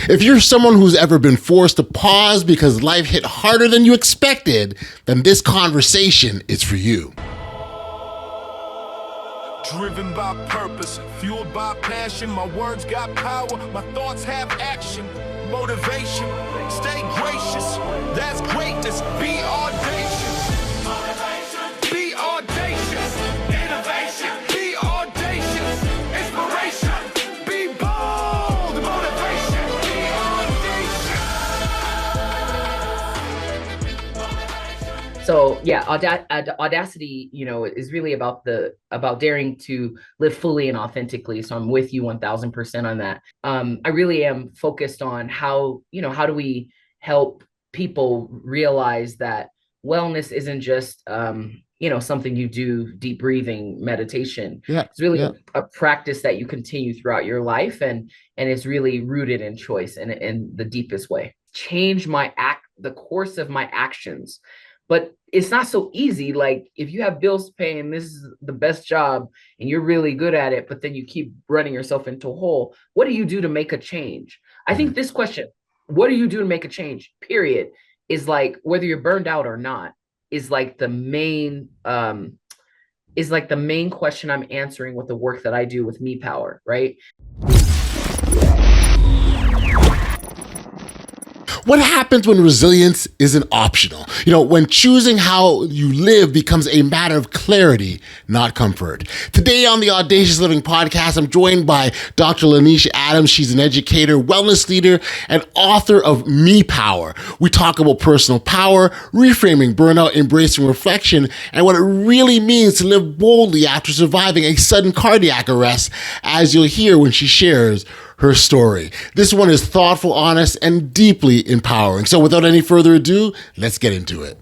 If you're someone who's ever been forced to pause because life hit harder than you expected, then this conversation is for you. Driven by purpose, fueled by passion, my words got power, my thoughts have action, motivation, stay gracious, that's greatness, be audacious, motivation, be audacious, innovation, be audacious, inspiration, be bold, motivation, be audacious. So yeah, audacity, is really about daring to live fully and authentically. So I'm with you 1000% on that. I really am focused on how do we help people realize that wellness isn't just something you do, deep breathing, meditation. Yeah, It's really yeah. a practice that you continue throughout your life, and it's really rooted in choice and in the deepest way. Change the course of my actions. But it's not so easy. Like if you have bills to pay and this is the best job and you're really good at it, but then you keep running yourself into a hole, what do you do to make a change? I think this question, what do you do to make a change, period, is like whether you're burned out or not, is like the main question I'm answering with the work that I do with Me Power, right? What happens when resilience isn't optional? When choosing how you live becomes a matter of clarity, not comfort. Today on the Audacious Living podcast, I'm joined by Dr. LaNysha Adams. She's an educator, wellness leader, and author of Me Power. We talk about personal power, reframing burnout, embracing reflection, and what it really means to live boldly after surviving a sudden cardiac arrest, as you'll hear when she shares her story. This one is thoughtful, honest, and deeply empowering. So without any further ado, let's get into it.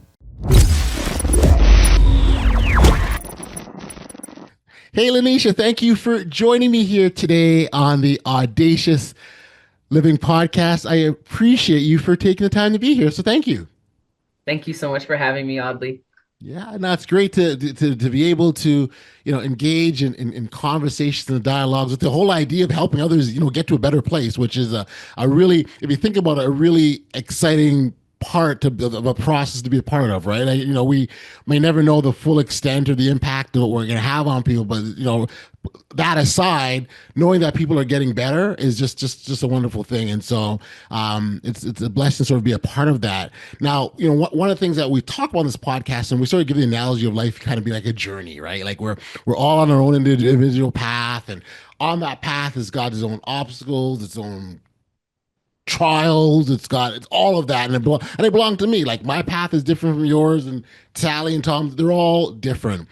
Hey, LaNysha, thank you for joining me here today on the Audacious Living podcast. I appreciate you for taking the time to be here. So thank you. Thank you so much for having me, Audley. Yeah, no, it's great to be able to engage in conversations and dialogues with the whole idea of helping others get to a better place, which is a really, if you think about it, a really exciting part of a process to be a part of, right? We may never know the full extent or the impact of what we're going to have on people, but that aside, knowing that people are getting better is just a wonderful thing. And so it's a blessing to sort of be a part of that. Now, one of the things that we talk about on this podcast, and we sort of give the analogy of life kind of be like a journey, right? Like we're all on our own individual path, and on that path has got its own obstacles, its own trials, it's all of that, and it belonged to me. Like my path is different from yours, and Sally and Tom, they're all different.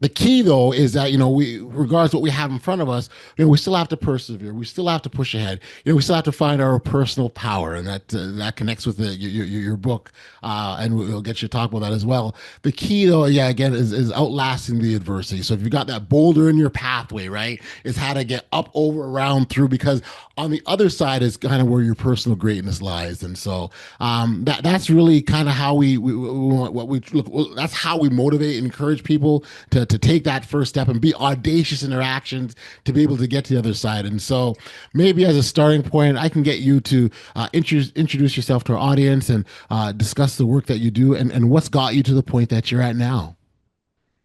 The key, though, is that, regardless of what we have in front of us, we still have to persevere. We still have to push ahead. We still have to find our personal power, and that connects with your book, and we'll get you to talk about that as well. The key, though, again, is outlasting the adversity. So if you've got that boulder in your pathway, right, is how to get up, over, around, through, because on the other side is kind of where your personal greatness lies. And so that's really kind of how that's how we motivate and encourage people to take that first step and be audacious in their actions to be able to get to the other side. And so maybe as a starting point, I can get you to introduce yourself to our audience and discuss the work that you do and what's got you to the point that you're at now.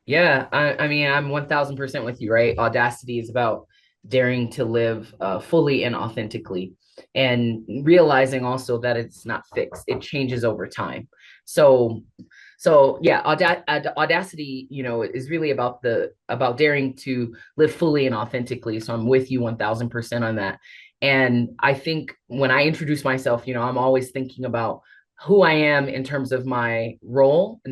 Yeah, I mean, I'm 1000% with you, right? Audacity is about daring to live fully and authentically, and realizing also that it's not fixed. It changes over time. So yeah, audacity, is really about daring to live fully and authentically. So I'm with you 1000% on that. And I think when I introduce myself, I'm always thinking about who I am in terms of my role,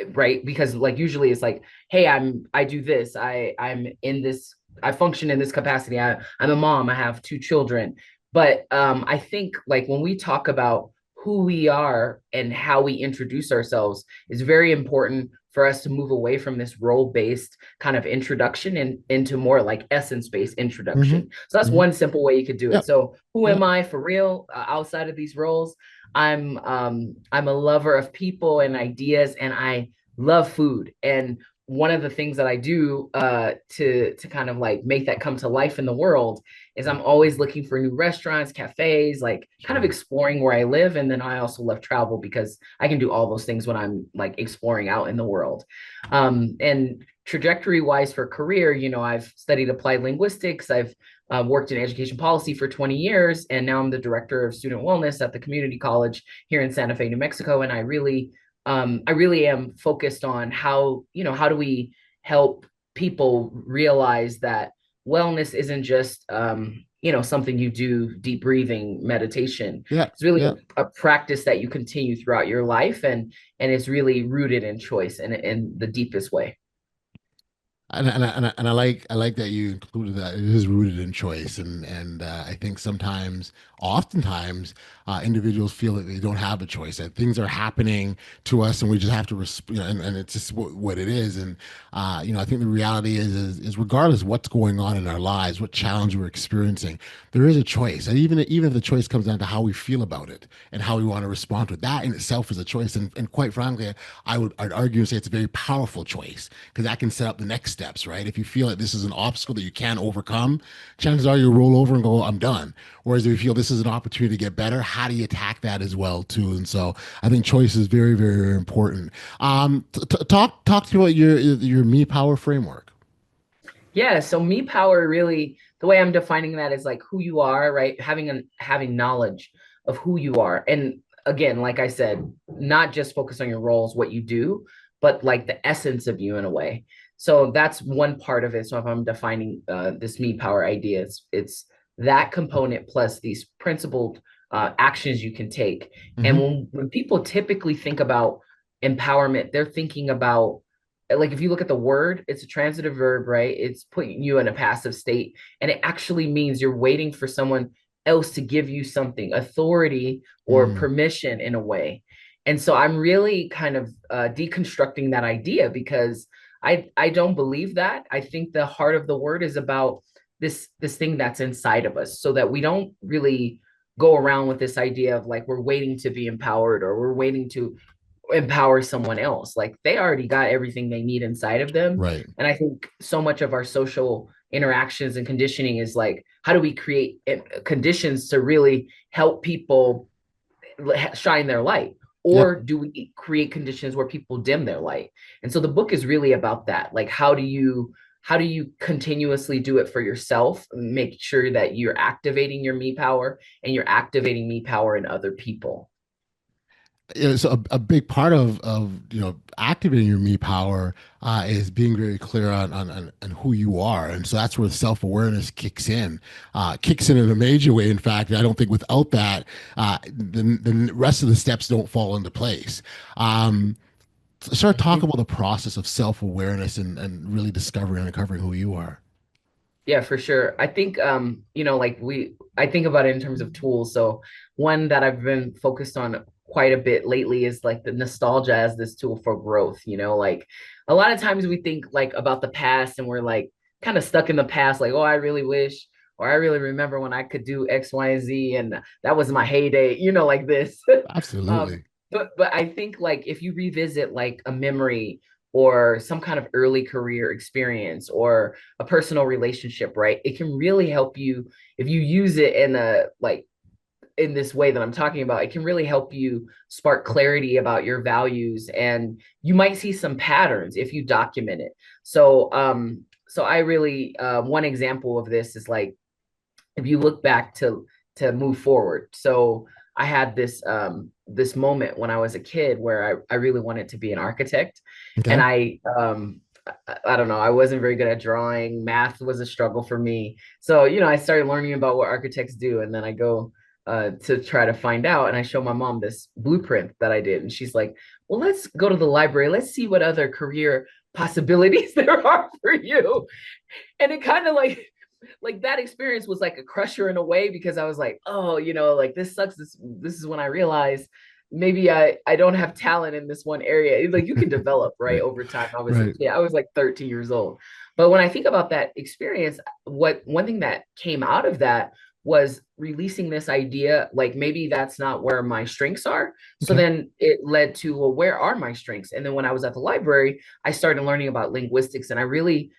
right? Because like usually it's like, hey, I do this, I'm in this, I function in this capacity. I'm a mom, I have 2 children. But I think like when we talk about who we are and how we introduce ourselves, is very important for us to move away from this role-based kind of introduction and into more like essence-based introduction. So that's one simple way you could do it. So who am I for real outside of these roles? I'm a lover of people and ideas, and I love food. And one of the things that I do to kind of like make that come to life in the world is I'm always looking for new restaurants, cafes, like kind of Sure. exploring where I live. And then I also love travel because I can do all those things when I'm like exploring out in the world. And trajectory wise for career, you know, I've studied applied linguistics. I've worked in education policy for 20 years, and now I'm the director of student wellness at the community college here in Santa Fe, New Mexico. And I really am focused on how, you know, how do we help people realize that wellness isn't just, you know, something you do, deep breathing, meditation. Yeah. It's really Yeah. a practice that you continue throughout your life, and it's really rooted in choice and in the deepest way. And I like that you included that it is rooted in choice, and I think sometimes, oftentimes, individuals feel that they don't have a choice, that things are happening to us, and we just have to, you know, and it's just what it is. And you know, I think the reality is regardless of what's going on in our lives, what challenge we're experiencing, there is a choice, and even if the choice comes down to how we feel about it and how we want to respond to it, that in itself is a choice. And quite frankly, I'd argue and say it's a very powerful choice because that can set up the next steps, right? If you feel that this is an obstacle that you can't overcome, chances are you roll over and go, I'm done. Whereas if you feel this is an opportunity to get better, how do you attack that as well too? And so I think choice is very, very, very important. Talk to me about your me power framework. Yeah, so me power really, the way I'm defining that is like who you are, right? Having knowledge of who you are. And again, like I said, not just focus on your roles, what you do, but like the essence of you in a way. So that's one part of it. So if I'm defining this me power idea, it's that component plus these principled actions you can take. And Hmm. when people typically think about empowerment, they're thinking about, like, if you look at the word, it's a transitive verb, right? It's putting you in a passive state, and it actually means you're waiting for someone else to give you something, authority or Mm, permission in a way. And so I'm really kind of deconstructing that idea because I don't believe that. I think the heart of the word is about this thing that's inside of us, so that we don't really go around with this idea of like we're waiting to be empowered or we're waiting to empower someone else. Like they already got everything they need inside of them. right. And I think so much of our social interactions and conditioning is like, how do we create conditions to really help people shine their light? Yep. Or do we create conditions where people dim their light? And so the book is really about that. Like, how do you continuously do it for yourself, make sure that you're activating your me power and you're activating me power in other people? You know, so a big part of you know activating your me power is being very clear on who you are, and so that's where self-awareness kicks in a major way. In fact, I don't think without that the rest of the steps don't fall into place. Start talk about the process of self-awareness and really discovering and uncovering who you are. Yeah, for sure. I think you know, like I think about it in terms of tools. So one that I've been focused on quite a bit lately is like the nostalgia as this tool for growth, you know, like a lot of times we think like about the past and we're like kind of stuck in the past, like, oh, I really wish or I really remember when I could do X, Y, and Z and that was my heyday, you know, like this. Absolutely. But I think like if you revisit like a memory or some kind of early career experience or a personal relationship, right? It can really help you if you use it in a like in this way that I'm talking about. It can really help you spark clarity about your values, and you might see some patterns if you document it. So I really one example of this is like if you look back to move forward. So I had this moment when I was a kid where I really wanted to be an architect, and Okay. I don't know, I wasn't very good at drawing. Math was a struggle for me. So, you know, I started learning about what architects do, and then I go to try to find out, and I show my mom this blueprint that I did, and she's like, "Well, let's go to the library. Let's see what other career possibilities there are for you." And it kind of like that experience was like a crusher in a way because I was like, oh, you know, like this sucks. This is when I realized maybe I don't have talent in this one area. Like you can develop right Right. over time. I was a Right. kid. I was like 13 years old. But when I think about that experience, what one thing that came out of that was releasing this idea, like maybe that's not where my strengths are. So Okay. then it led to, well, where are my strengths? And then when I was at the library, I started learning about linguistics, and I really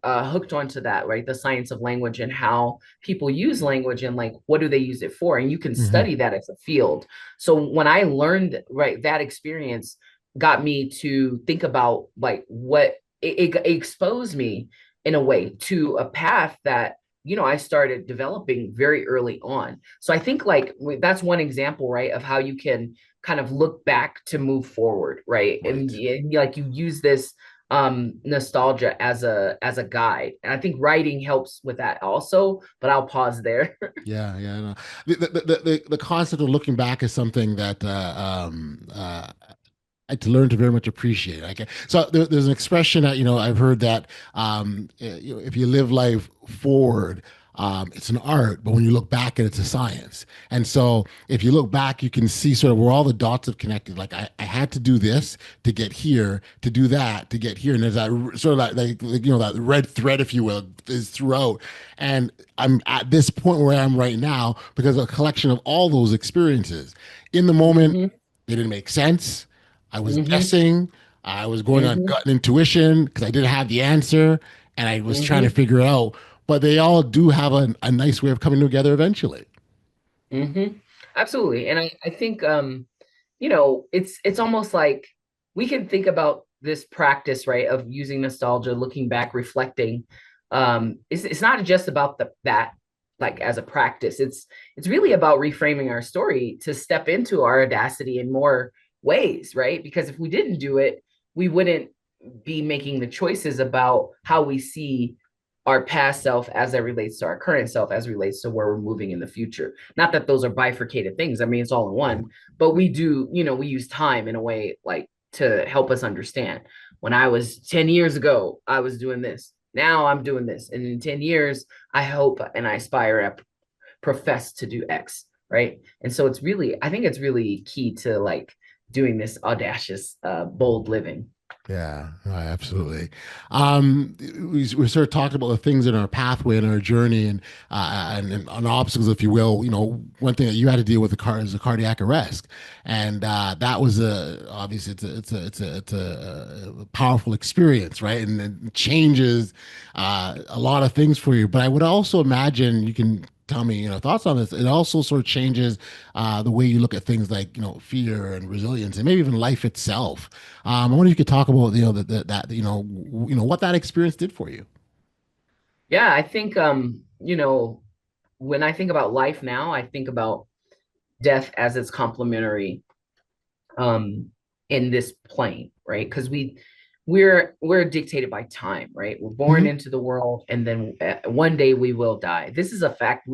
hooked onto that, right? The science of language and how people use language and like what do they use it for? And you can Hmm. study that as a field. So when I learned, right, that experience got me to think about like what it exposed me in a way to a path that I started developing very early on. So I think like that's one example, right, of how you can kind of look back to move forward, right? And, Right. like you use this nostalgia as a guide. And I think writing helps with that also, but I'll pause there. Yeah, yeah. No. The concept of looking back is something that I had to learn to very much appreciate. Like, so there's an expression that I've heard that if you live life forward, it's an art, but when you look back at it, it's a science. And so if you look back, you can see sort of where all the dots have connected. Like I had to do this to get here, to do that to get here, and there's that sort of that red thread, if you will, is throughout. And I'm at this point where I am right now because of a collection of all those experiences. In the moment, Hmm. it didn't make sense. I was Hmm. guessing. I was going on Hmm. gut and intuition because I didn't have the answer and I was trying to Hmm. figure it out. But they all do have a nice way of coming together eventually. Hmm. Absolutely. And I think it's almost like we can think about this practice, right, of using nostalgia, looking back, reflecting. It's not just about that like as a practice. It's really about reframing our story to step into our audacity in more ways, right? Because if we didn't do it, we wouldn't be making the choices about how we see our past self as it relates to our current self, as it relates to where we're moving in the future. Not that those are bifurcated things. I mean, it's all in Right. one, but we do, we use time in a way like to help us understand. When I was 10 years ago, I was doing this. Now I'm doing this. And in 10 years, I hope and I aspire and profess to do X. Right. And so I think it's really key to like doing this audacious, bold living. Yeah, absolutely. We sort of talked about the things in our pathway and our journey and on obstacles, if you will. One thing that you had to deal with is a cardiac arrest, and that was obviously it's a powerful experience, right? And it changes a lot of things for you. But I would also imagine you can tell me thoughts on this. It also sort of changes the way you look at things like fear and resilience and maybe even life itself. I wonder if you could talk about that what that experience did for you. Yeah, I think when I think about life now, I think about death as its complementary um in this plane, right? Because we're dictated by time, right? We're born Hmm. into the world, and then one day we will die. This is a fact.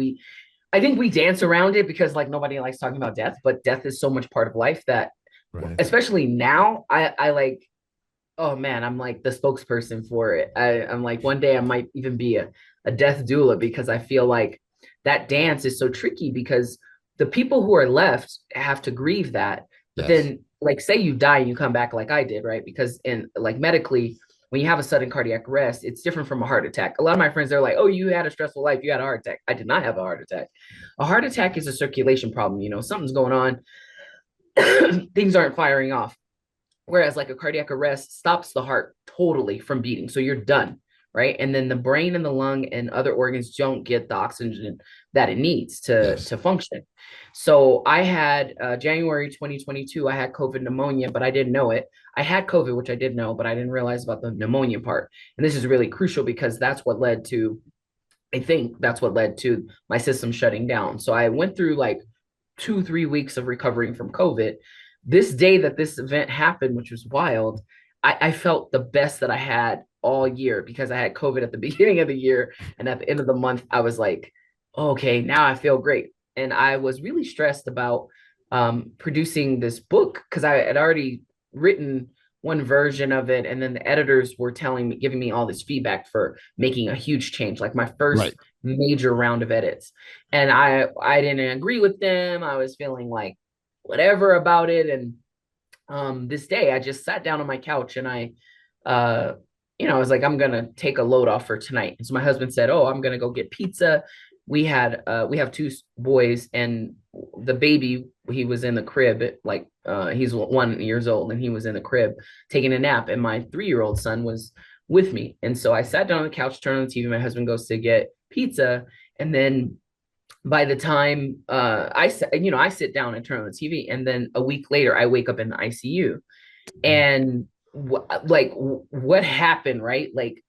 I think we dance around it because like nobody likes talking about death, but death is so much part of life that, Right. especially now, I like, oh man, I'm like the spokesperson for it. I'm like, one day I might even be a death doula, because I feel like that dance is so tricky, because the people who are left have to grieve that. But Yes. then, like, say you die and you come back like I did, right? Because in like medically, when you have a sudden cardiac arrest, it's different from a heart attack. A lot of my friends, they're like, oh, you had a stressful life, you had a heart attack. I did not have a heart attack. A heart attack is a circulation problem. Something's going on, things aren't firing off. Whereas like a cardiac arrest stops the heart totally from beating. So you're done, right? And then the brain and the lung and other organs don't get the oxygen that it needs to Yes. to function. So I had January 2022, I had COVID pneumonia, but I didn't know it. I had COVID, which I did know, but I didn't realize about the pneumonia part. And this is really crucial because I think that's what led to my system shutting down. So I went through like 2, 3 weeks of recovering from COVID. This day that this event happened, which was wild, I felt the best that I had all year, because I had COVID at the beginning of the year. And at the end of the month, I was like, okay, now I feel great. And I was really stressed about producing this book, because I had already written one version of it. And then the editors were giving me all this feedback for making a huge change, like my Right. first major round of edits. And I didn't agree with them. I was feeling like whatever about it. And this day I just sat down on my couch and I was like, I'm gonna take a load off for tonight. And so my husband said, oh, I'm gonna go get pizza. we have two boys, and the baby, he was in the crib, like he's 1 years old, and he was in the crib taking a nap, and my 3 year old son was with me. And so I sat down on the couch, turned on the TV. My husband goes to get pizza, and then by the time I sit down and turn on the TV, and then a week later I wake up in the ICU. And what happened, right? Like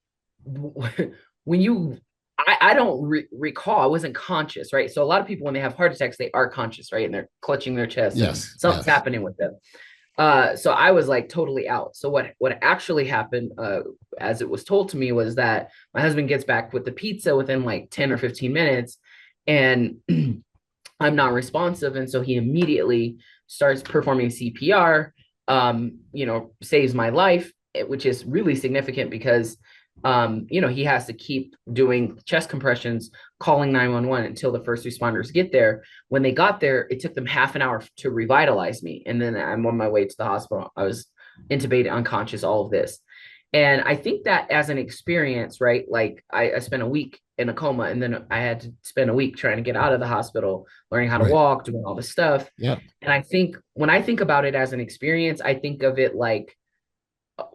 when you I don't recall, I wasn't conscious, right? So a lot of people, when they have heart attacks, they are conscious, right? And they're clutching their chest and Yes, something's yes. happening with them. So I was like totally out. So what actually happened, as it was told to me, was that my husband gets back with the pizza within like 10 or 15 minutes, and I'm not responsive. And so he immediately starts performing CPR, saves my life, which is really significant because, he has to keep doing chest compressions, calling 911 until the first responders get there. When they got there, it took them half an hour to revitalize me. And then I'm on my way to the hospital. I was intubated, unconscious, all of this. And I think that as an experience, right? Like I spent a week in a coma, and then I had to spend a week trying to get out of the hospital, learning how to Right. walk, doing all this stuff. Yeah. And I think when I think about it as an experience, I think of it like,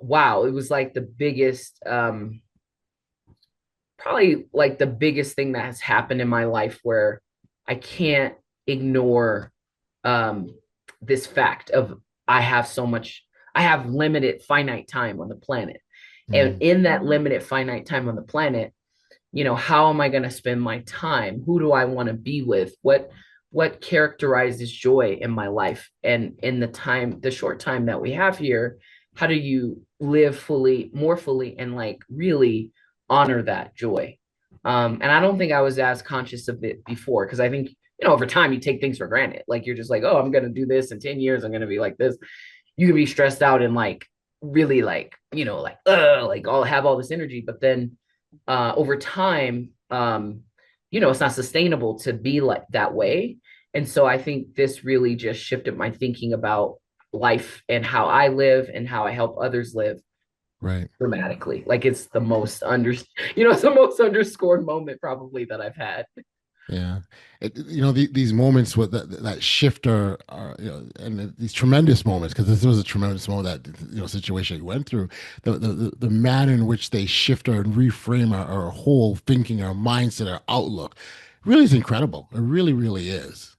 wow, it was like the biggest, probably like the biggest thing that has happened in my life, where I can't ignore um, this fact of I have limited finite time on the planet. And Mm. in that limited finite time on the planet, how am I going to spend my time? Who do I want to be with? What characterizes joy in my life? And in the short time that we have here, how do you live fully, more fully, and like really honor that joy? And I don't think I was as conscious of it before, because I think, over time you take things for granted. Like you're just like, oh, I'm going to do this in 10 years. I'm going to be like this. You can be stressed out and like really like, like I'll have all this energy, but then over time, it's not sustainable to be like that way. And so I think this really just shifted my thinking about life and how I live and how I help others live Right. dramatically. Like it's the most it's the most underscored moment probably that I've had. Yeah, these moments with that shift are and these tremendous moments, because this was a tremendous moment, that situation you went through. The manner in which they shift and reframe our whole thinking, our mindset, our outlook, really is incredible. It really, really is.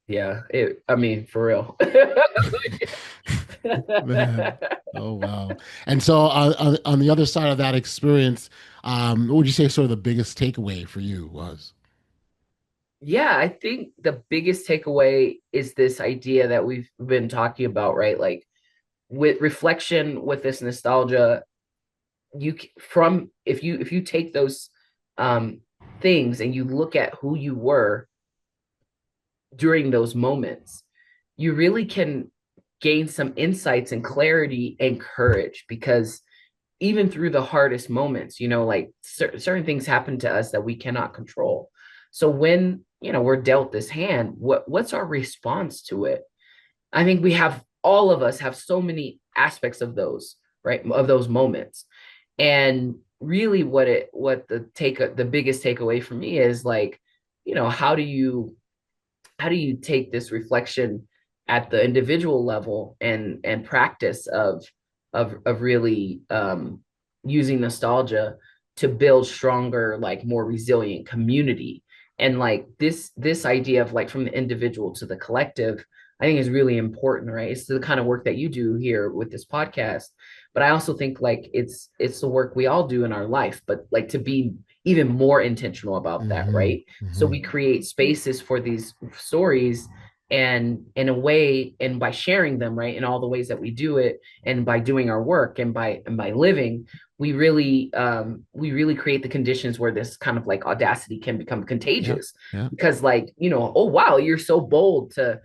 Yeah, I mean, for real. Man. Oh wow! And so on the other side of that experience, what would you say sort of the biggest takeaway for you was? Yeah, I think the biggest takeaway is this idea that we've been talking about, right? Like with reflection, with this nostalgia, from if you take those um things and you look at who you were during those moments, you really can gain some insights and clarity and courage, because even through the hardest moments, like certain things happen to us that we cannot control. So when, we're dealt this hand, what's our response to it? I think all of us have so many aspects of those, right? Of those moments. And really the biggest takeaway for me is like, how do you take this reflection at the individual level and practice of really using nostalgia to build stronger, like more resilient community. And like this idea of like from the individual to the collective, I think is really important, right? It's the kind of work that you do here with this podcast, but I also think like it's the work we all do in our life, but like to be even more intentional about that, Hmm. right? So Hmm. we create spaces for these stories, and in a way, and by sharing them, right, in all the ways that we do it, and by doing our work, and by living, we really create the conditions where this kind of like audacity can become Yeah. contagious. Yeah. Because like, oh wow, you're so bold to,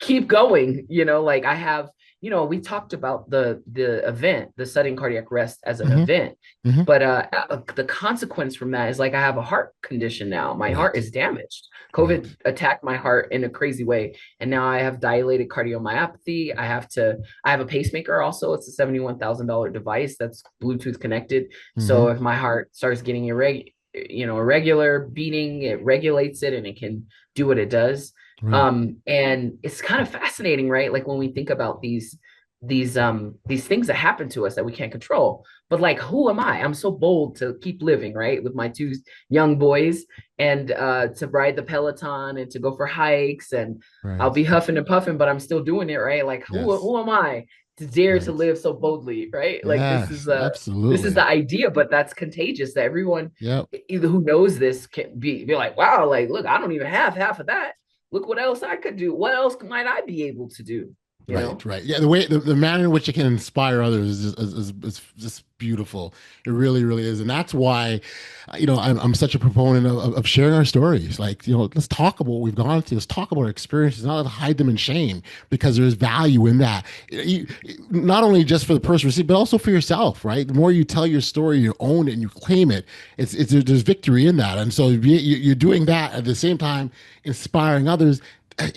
keep going, like I have, we talked about the event, the sudden cardiac arrest, as an Hmm. event, Hmm. but the consequence from that is like I have a heart condition now. My heart Right. is damaged. Right. COVID attacked my heart in a crazy way, and now I have dilated cardiomyopathy. I have a pacemaker also. It's a $71,000 device that's Bluetooth connected. Hmm. So if my heart starts getting a regular beating, it regulates it and it can do what it does. Right. And it's kind of fascinating, right? Like when we think about these things that happen to us that we can't control. But like, who am I? I'm so bold to keep living, right? With my two young boys, and to ride the Peloton and to go for hikes, and I'll Right. be huffing and puffing, but I'm still doing it, right? Like Yes. who am I to dare to Right. live so boldly, right? Like Yes. this is Absolutely. the idea, but that's contagious, that everyone Yep. either who knows this can be like, wow, like look, I don't even have half of that. Look what else I could do. What else might I be able to do? You Right, know? right. Yeah, the manner in which it can inspire others is just beautiful. It really, really is, and that's why, I'm such a proponent of sharing our stories. Like, let's talk about what we've gone through. Let's talk about our experiences, not to hide them in shame, because there's value in that. Not only just for the person receiving, but also for yourself. Right. The more you tell your story, you own it, and you claim it. There's victory in that, and so you're doing that at the same time, inspiring others.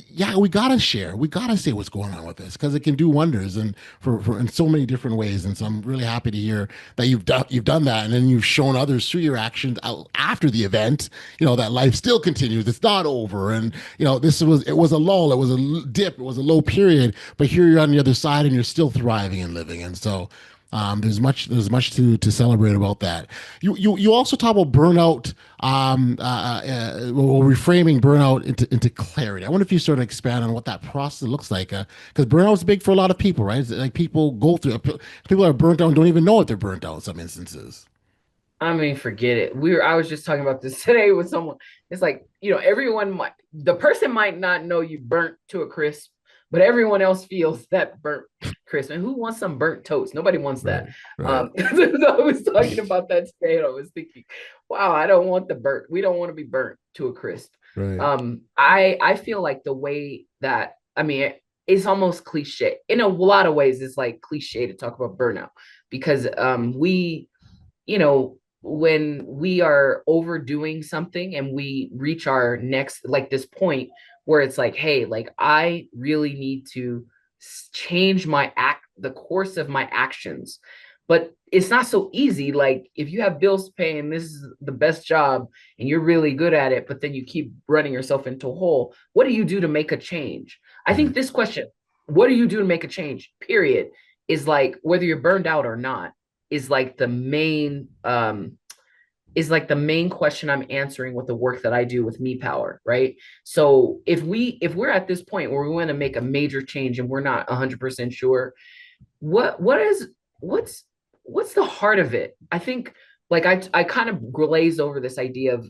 Yeah, we gotta share. We gotta say what's going on with this, because it can do wonders, and for in so many different ways. And so I'm really happy to hear that you've done that, and then you've shown others through your actions after the event. That life still continues. It's not over, and it was a lull, it was a dip, it was a low period, but here you're on the other side, and you're still thriving and living. And so there's much to celebrate about that. You also talk about burnout, reframing burnout into clarity. I wonder if you sort of expand on what that process looks like, because burnout is big for a lot of people, right? It's like people go through, people are burnt out and don't even know if they're burnt out in some instances. I mean, forget it. I was just talking about this today with someone. It's like, the person might not know you burnt to a crisp, but everyone else feels that burnt crisp. And who wants some burnt toast? Nobody wants that. Right, right, I was talking about that today, and I was thinking, wow, I don't want the burnt. We don't want to be burnt to a crisp. right. I feel like the way that, I mean, it's almost cliche. In a lot of ways, it's like cliche to talk about burnout, because you know, when we are overdoing something and we reach our next, like this point where it's like, hey, like I really need to change the course of my actions. But it's not so easy. Like if you have bills to pay and this is the best job and you're really good at it, but then you keep running yourself into a hole, what do you do to make a change? I think Right. this question, what do you do to make a change, period, is like whether you're burned out or not, is like the main question I'm answering with the work that I do with Me Power, right? So if we're at this point where we want to make a major change and we're not 100% sure, what's what's the heart of it? I think, like, I kind of glaze over this idea of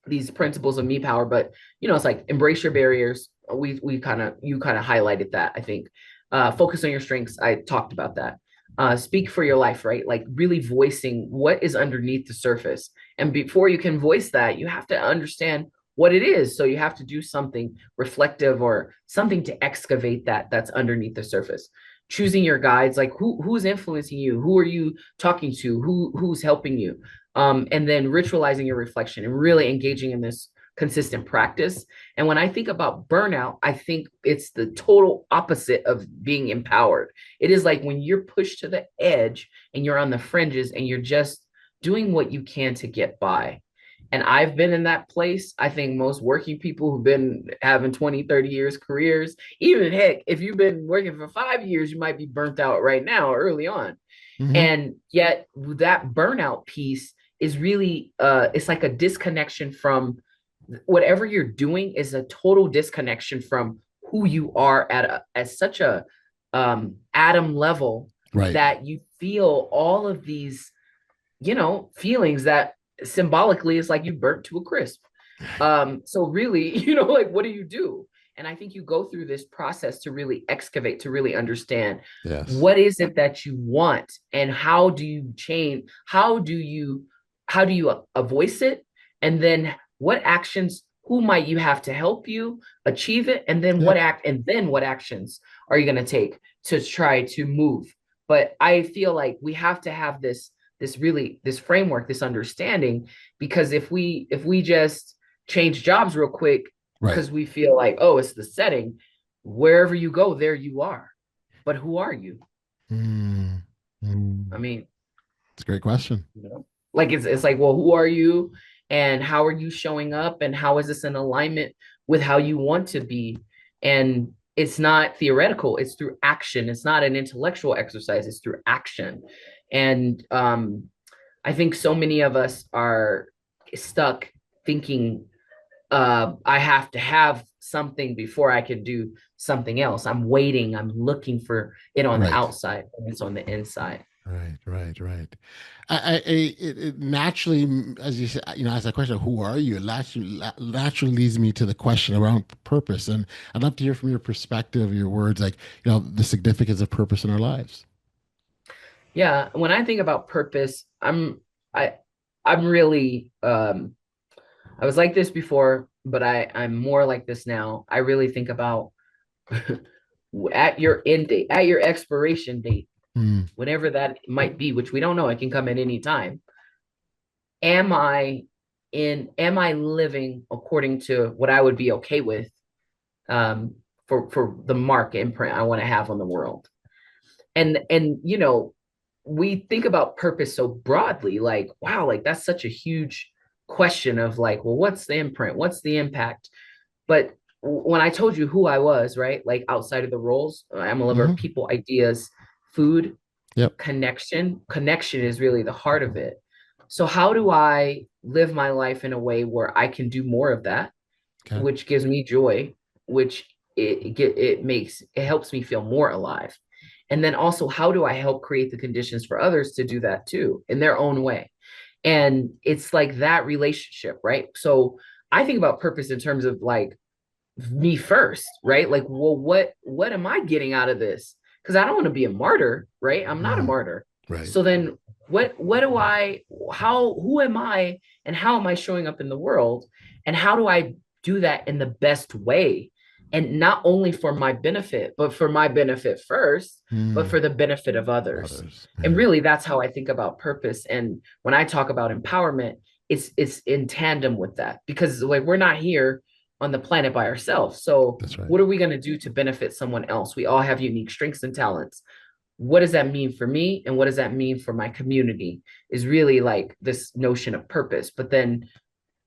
these principles of Me Power, but it's like embrace your barriers. We kind of you kind of highlighted that, I think. Focus on your strengths. I talked about that. Speak for your life, right? Like really voicing what is underneath the surface. And before you can voice that, you have to understand what it is. So you have to do something reflective or something to excavate that's underneath the surface. Choosing your guides, like who's influencing you, who are you talking to, who's helping you, and then ritualizing your reflection and really engaging in this consistent practice. And when I think about burnout, I think it's the total opposite of being empowered. It is like when you're pushed to the edge and you're on the fringes and you're just doing what you can to get by. And I've been in that place. I think most working people who've been having 20, 30 years careers, even heck, if you've been working for 5 years, you might be burnt out right now early on. Hmm. And yet that burnout piece is really it's like a disconnection from whatever you're doing, is a total disconnection from who you are at such a atom level, Right. that you feel all of these feelings that symbolically is like you burnt to a crisp. So really, like what do you do? And I think you go through this process to really excavate, to really understand Yes. what is it that you want, and how do you change, how do you voice it, and then what actions, who might you have to help you achieve it, and then Yep. what actions are you going to take to try to move. But I feel like we have to have this framework, this understanding, because if we just change jobs real quick Right. because we feel like, oh, it's the setting, wherever you go, there you are. But who are you? Mm. I Mm. mean, It's a great question. you know. Like it's like, well, who are you and how are you showing up and how is this in alignment with how you want to be? And it's not theoretical, it's through action. It's not an intellectual exercise, it's through action. And I think so many of us are stuck thinking I have to have something before I can do something else. I'm waiting, I'm looking for it on the Right. outside, and it's on the inside. Right. It naturally, as you said, as a question, who are you? It naturally leads me to the question around purpose, and I'd love to hear from your perspective, your words, like the significance of purpose in our lives. Yeah, when I think about purpose, I I'm really I was like this before, but I'm more like this now. I really think about at your end date, at your expiration date, Mm, whatever that might be, which we don't know, it can come at any time. Am I am I living according to what I would be okay with for the mark imprint I want to have on the world? And we think about purpose so broadly, like, wow, like that's such a huge question of like, well, what's the imprint? What's the impact? But when I told you who I was, right? Like outside of the roles, I'm a lover of hmm people, ideas, food, Yep. connection. Connection is really the heart of it. So how do I live my life in a way where I can do more of that, Okay. which gives me joy, which it helps me feel more alive. And then also, how do I help create the conditions for others to do that too in their own way? And it's like that relationship, right? So I think about purpose in terms of like me first, right? Like, well, what am I getting out of this? Because I don't want to be a martyr, right? I'm not a Mm, martyr. right. So then what do I how who am I and how am I showing up in the world? And how do I do that in the best way? And not only for my benefit, but for my benefit first, but Mm, for the benefit of others. others. And Yeah. really that's how I think about purpose. And when I talk about empowerment, it's in tandem with that because like we're not here on the planet by ourselves. So, That's right. what are we going to do to benefit someone else? We all have unique strengths and talents. What does that mean for me? And what does that mean for my community? Is really like this notion of purpose. But then,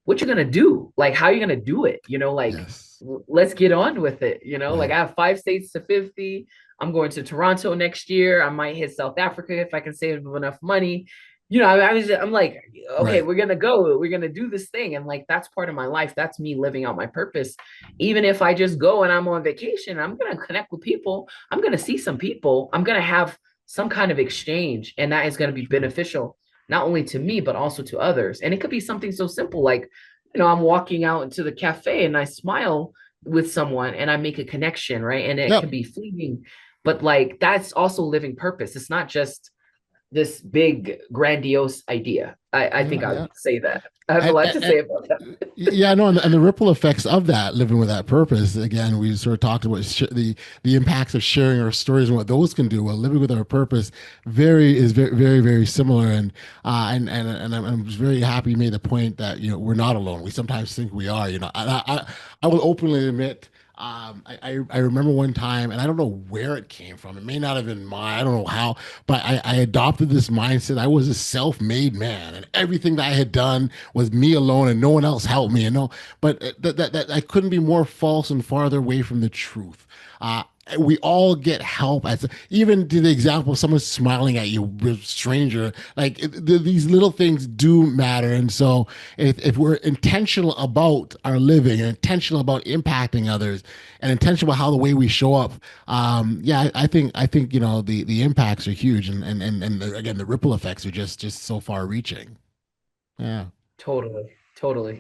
what you're going to do? Like, how are you going to do it? Like, Yes. let's get on with it. Like Right. I have 5 states to 50. I'm going to Toronto next year. I might hit South Africa if I can save enough money. I'm like, okay, Right. we're gonna go. We're gonna do this thing, and like that's part of my life. That's me living out my purpose. Even if I just go and I'm on vacation, I'm gonna connect with people. I'm gonna see some people. I'm gonna have some kind of exchange, and that is gonna be Sure. beneficial not only to me but also to others. And it could be something so simple like I'm walking out into the cafe and I smile with someone and I make a connection, right? And it can Yep. be fleeting, but like that's also living purpose. It's not just this big grandiose idea. I think Yeah. I Yeah. would say that. I have a And, lot to and, say about that. Yeah, no, and the ripple effects of that, living with that purpose. Again, we sort of talked about the impacts of sharing our stories and what those can do. Well, living with our purpose is very similar. And I'm just very happy you made the point that we're not alone. We sometimes think we are. I will openly admit. I remember one time, and I don't know where it came from. It may not have been mine. I don't know how, but I adopted this mindset. I was a self-made man, and everything that I had done was me alone, and no one else helped me. But that I couldn't be more false and farther away from the truth. We all get help even to the example of someone smiling at you, a stranger. Like these little things do matter, and so if we're intentional about our living and intentional about impacting others and intentional about how the way we show up, yeah, I think the impacts are huge, and again the ripple effects are just so far reaching. Yeah. Totally.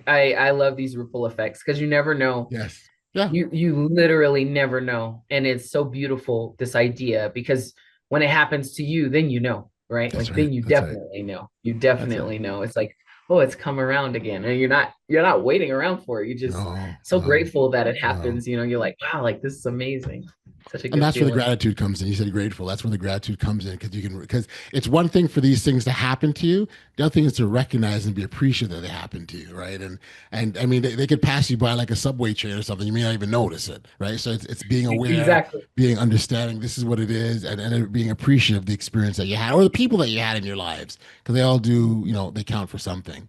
I love these ripple effects because you never know. Yes. Yeah. You literally never know. And it's so beautiful, this idea, because when it happens to you, then right? That's Like right. then you That's right. definitely know. You That's it. definitely know. It's like, oh, it's come around again. And you're not waiting around for it. You just No. so No. grateful that it No. happens. You're like, wow, like this is amazing. Such a And good that's where the feeling. gratitude comes in. You said grateful. That's where the gratitude comes in because it's one thing for these things to happen to you. The other thing is to recognize and be appreciative that they happen to you, right? And I mean they could pass you by like a subway train or something. You may not even notice it, right? So it's being aware, Exactly. being understanding. This is what it is, and being appreciative of the experience that you had or the people that you had in your lives because they all do. They count for something.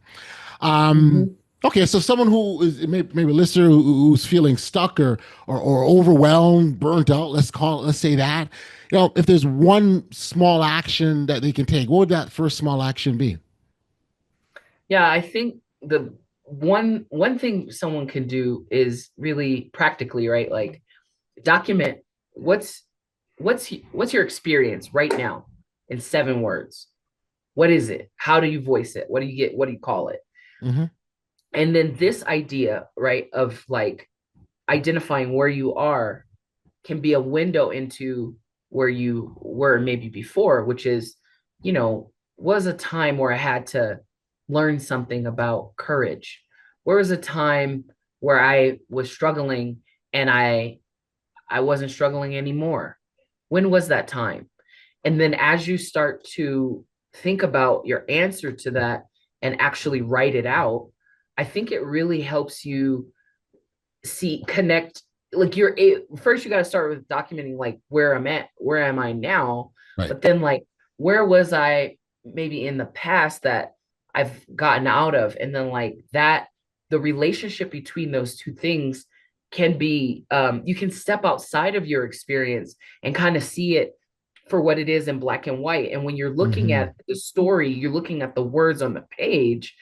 Mhm. Okay, so someone who is maybe a listener who's feeling stuck or overwhelmed, burnt out, let's say that. If there's one small action that they can take, what would that first small action be? Yeah, I think the one thing someone can do is really practically, right? Like document what's what's your experience right now in 7 words. What is it? How do you voice it? What do you get? What do you call it? Mm-hmm. And then this idea, right, of like identifying where you are can be a window into where you were maybe before, which is, was a time where I had to learn something about courage. Where was a time where I was struggling and I wasn't struggling anymore? When was that time? And then as you start to think about your answer to that and actually write it out, I think it really helps you connect. Like first you got to start with documenting like where I'm at, where am I now, Right. but then like where was I maybe in the past that I've gotten out of, and then like that the relationship between those two things can be you can step outside of your experience and kind of see it for what it is in black and white. And when you're looking Mm-hmm. at the story, you're looking at the words on the page.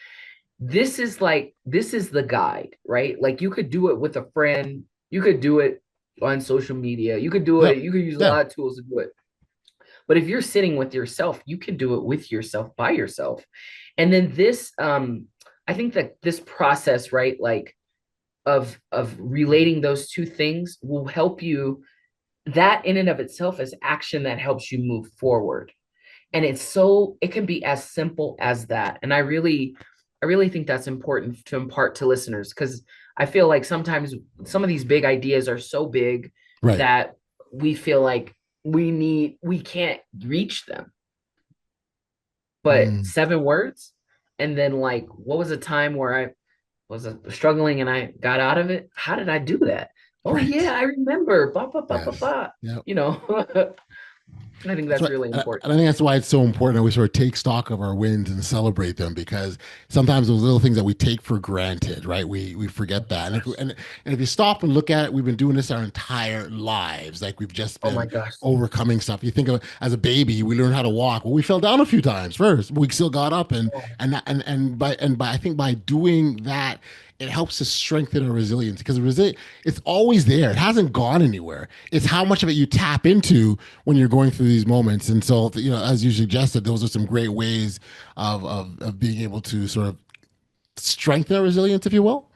This is the guide, right? Like you could do it with a friend, you could do it on social media, you could do it, Yep. you could use a Yeah. lot of tools to do it. But if you're sitting with yourself, you can do it with yourself, by yourself. And then I think that this process, right, like of relating those two things will help you. That in and of itself is action that helps you move forward. And it can be as simple as that. And I really think that's important to impart to listeners, because I feel like sometimes some of these big ideas are so big Right. that we feel like we can't reach them. But Mm. 7 words, and then like what was a time where I was struggling and I got out of it? How did I do that? Oh Right. yeah, I remember. Ba, ba, ba, ba, Yes. ba. Yep. You know, I think That's that's right. really And important. I think that's why it's so important that we sort of take stock of our wins and celebrate them because sometimes those little things that we take for granted, right? We forget that. And if you stop and look at it, we've been doing this our entire lives. Like we've just Oh my been gosh. overcoming stuff. You think of it as a baby, we learned how to walk. Well, we fell down a few times first, but we still got up and I think by doing that, it helps to strengthen our resilience because it's always there. It hasn't gone anywhere. It's how much of it you tap into when you're going through these moments. And so, as you suggested, those are some great ways of being able to sort of strengthen our resilience, if you will.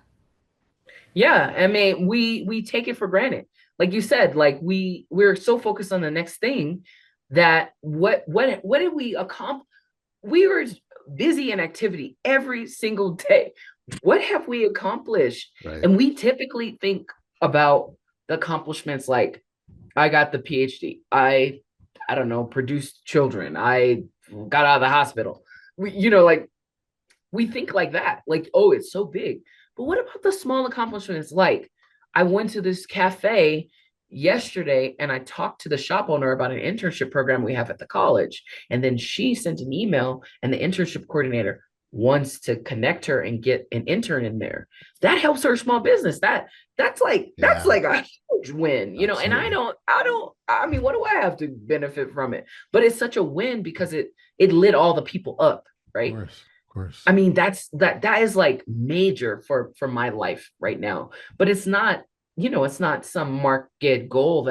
Yeah, I mean, we take it for granted. Like you said, like we're so focused on the next thing that what did we accomplish? We were busy in activity every single day. What have we accomplished? Right. And we typically think about the accomplishments like I got the PhD. I don't know, produced children. I got out of the hospital. Like we think like that, like, oh, it's so big. But what about the small accomplishments? Like, I went to this cafe yesterday and I talked to the shop owner about an internship program we have at the college. And then she sent an email, and the internship coordinator wants to connect her and get an intern in there. That helps her small business. That's Yeah, like a huge win, and I absolutely. don't, I don't, I mean, what do I have to benefit from it? But it's such a win because it lit all the people up, Of right? course. Of course. I mean, that is like major for my life right now. But it's not some marked goal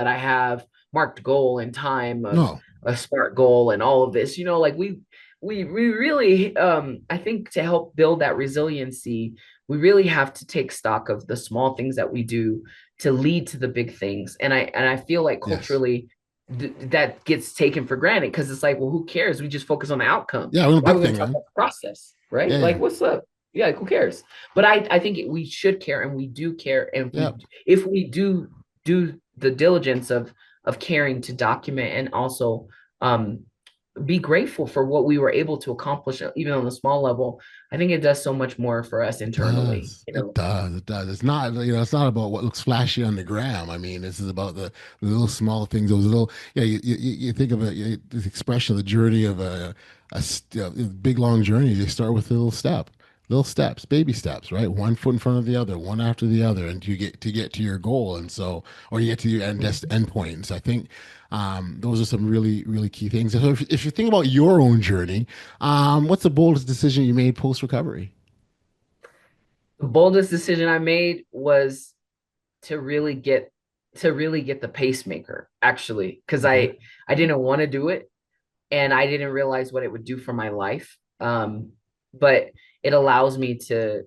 in time of No. a smart goal and all of this. Like we really I think to help build that resiliency, we really have to take stock of the small things that we do to lead to the big things. And I feel like Yes. culturally that gets taken for granted because it's like, well, who cares? We just focus on the outcome. Yeah, we're a Why are big we going thing, to talk man. about the process, right? Yeah, Like, yeah. what's up? Yeah, like, who cares? But I think we should care, and we do care, and Yeah. if we do the diligence of of caring to document and also um, be grateful for what we were able to accomplish, even on the small level. I think it does so much more for us internally, Does it does it does it's not, it's not about what looks flashy on the gram. I mean, this is about the little small things, those little, you think of this expression, the journey of a big long journey. You start with a little steps, baby steps, right? One foot in front of the other, one after the other, and you get to your goal. And so, or you get to your end point. And so I think those are some really key things. So if you think about your own journey, what's the boldest decision you made post recovery? The boldest decision I made was to really get the pacemaker, actually, because Okay. I didn't want to do it, and I didn't realize what it would do for my life. But it allows me to,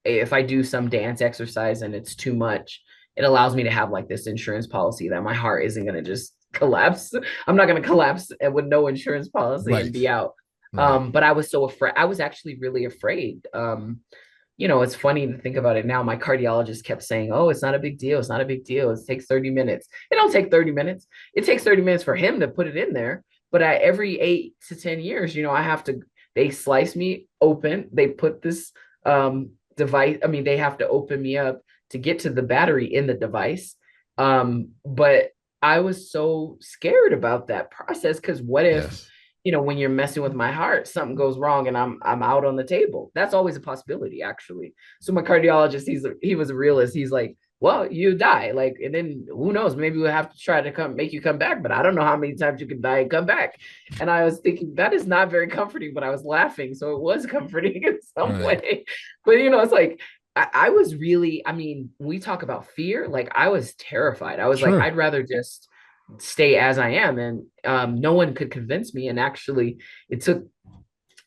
if I do some dance exercise and it's too much, it allows me to have like this insurance policy that my heart isn't going to just collapse. I'm not going to collapse with no insurance policy and Right. be out. Right. But I was so afraid. I was actually really afraid. It's funny to think about it now. My cardiologist kept saying, "Oh, it's not a big deal. It's not a big deal. It takes 30 minutes." It don't take 30 minutes. It takes 30 minutes for him to put it in there. But every 8 to 10 years, I have to, they slice me open. They put this device. I mean, they have to open me up to get to the battery in the device. But I was so scared about that process because what if, Yes. when you're messing with my heart, something goes wrong and I'm out on the table. That's always a possibility, actually. So my cardiologist, he was a realist. He's like, well, you die, like, and then who knows? Maybe we'll have to try to make you come back, but I don't know how many times you can die and come back. And I was thinking that is not very comforting, but I was laughing, so it was comforting in some Right. way. But it's like I was really, I mean, we talk about fear, like I was terrified. I was like, Sure. I'd rather just stay as I am. And no one could convince me. And actually, it took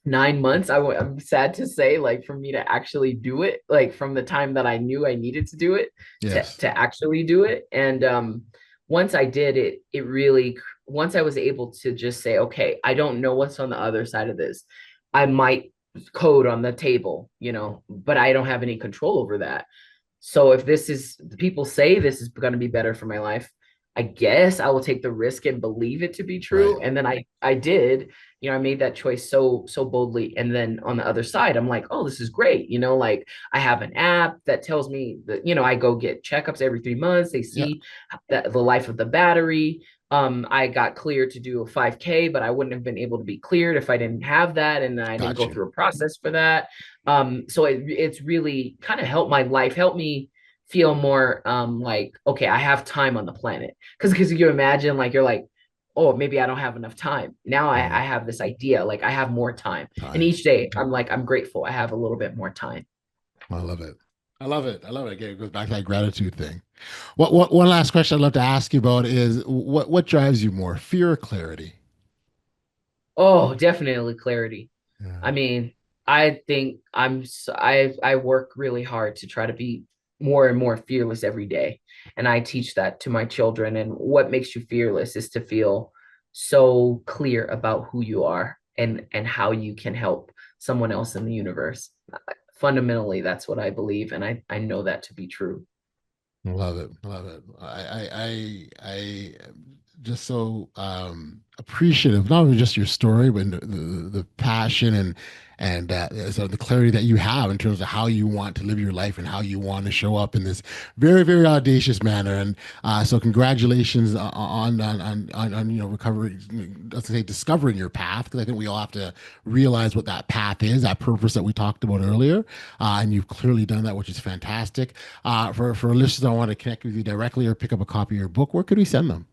9 months. I'm sad to say, like, for me to actually do it, like from the time that I knew I needed to do it Yes. to actually do it. And once I did it, once I was able to just say, okay, I don't know what's on the other side of this. I might code on the table, but I don't have any control over that. So if people say this is going to be better for my life, I guess I will take the risk and believe it to be Right. true. And then I did, I made that choice so boldly. And then on the other side, I'm like, oh, this is great. Like I have an app that tells me that, I go get checkups every 3 months. They Yeah. see the life of the battery. I got cleared to do a 5K, but I wouldn't have been able to be cleared if I didn't have that. And I didn't Got go you. through a process for that. So it's really kind of helped my life, helped me feel more like, okay, I have time on the planet. Because you imagine, like, you're like, oh, maybe I don't have enough time. Now I Mhm. have this idea, like I have more time. And Time. each day I'm like, I'm grateful I have a little bit more time. I love it. I love it. I love it. Again, it goes back to that gratitude thing. What one last question I'd love to ask you about is what drives you more, fear or clarity? Oh, definitely clarity. Yeah. I mean, I think I work really hard to try to be more and more fearless every day. And I teach that to my children. And what makes you fearless is to feel so clear about who you are and how you can help someone else in the universe. Fundamentally, that's what I believe. And I know that to be true. Love it. Love it. I am just so appreciative, not only just your story, but the passion and so the clarity that you have in terms of how you want to live your life and how you want to show up in this very audacious manner. And so congratulations on recovery, let's say discovering your path, because I think we all have to realize what that path is, that purpose that we talked about earlier. And you've clearly done that, which is fantastic. For listeners that want to connect with you directly or pick up a copy of your book, where could we send them?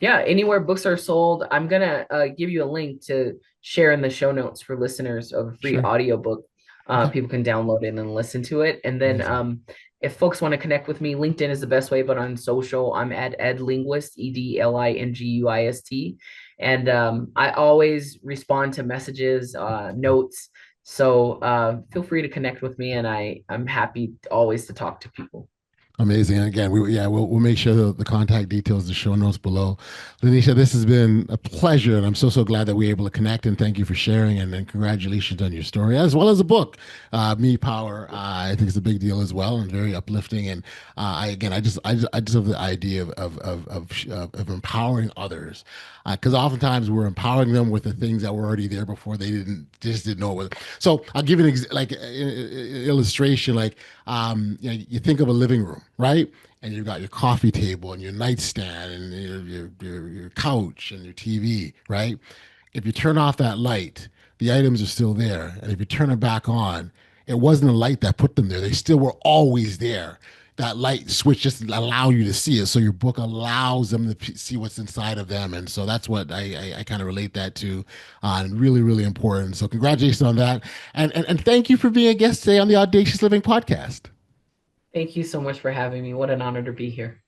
Yeah, anywhere books are sold, I'm gonna give you a link to share in the show notes for listeners of a free Sure. audiobook. Okay. People can download it and listen to it. And then Amazing. if folks want to connect with me, LinkedIn is the best way, but on social, I'm at edlinguist, EDLINGUIST. And I always respond to messages, notes. So feel free to connect with me, and I'm happy always to talk to people. Amazing. And again, we'll make sure the contact details, the show notes below. LaNysha, this has been a pleasure, and I'm so glad that we're able to connect. And thank you for sharing, and congratulations on your story as well as the book, Me Power. I think it's a big deal as well, and very uplifting. And I just love the idea of empowering others, because oftentimes we're empowering them with the things that were already there before they didn't know it was. So I'll give you an illustration. You think of a living room, right? And you've got your coffee table and your nightstand and your couch and your TV, right? If you turn off that light, the items are still there. And if you turn it back on, it wasn't a light that put them there. They still were always there. That light switch just allow you to see it. So your book allows them to see what's inside of them. And so that's what I kind of relate that to, and really, really important. So congratulations on that. And thank you for being a guest today on the Audacious Living podcast. Thank you so much for having me. What an honor to be here.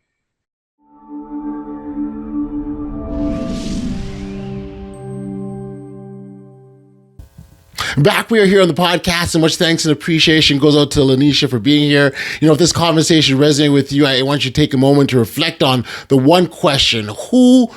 Back we are here on the podcast, and much thanks and appreciation goes out to LaNysha for being here. If this conversation resonated with you, I want you to take a moment to reflect on the one question: who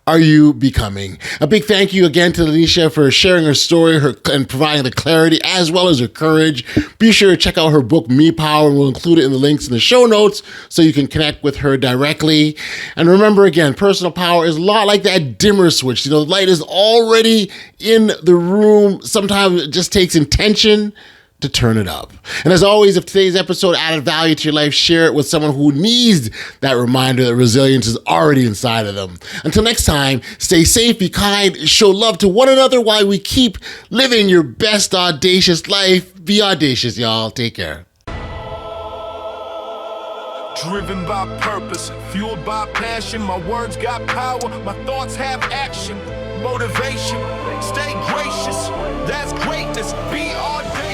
are you becoming? A big thank you again to LaNysha for sharing her story and providing the clarity as well as her courage. Be sure to check out her book, Me Power, and we'll include it in the links in the show notes so you can connect with her directly. And remember, again, personal power is a lot like that dimmer switch. The light is already in the room. Sometimes it just takes intention to turn it up. And as always, if today's episode added value to your life, share it with someone who needs that reminder that resilience is already inside of them. Until next time, stay safe, be kind, show love to one another while we keep living your best audacious life. Be audacious, y'all. Take care. Driven by purpose, fueled by passion. My words got power, my thoughts have action. Motivation, stay gracious. That's greatness. Be audacious.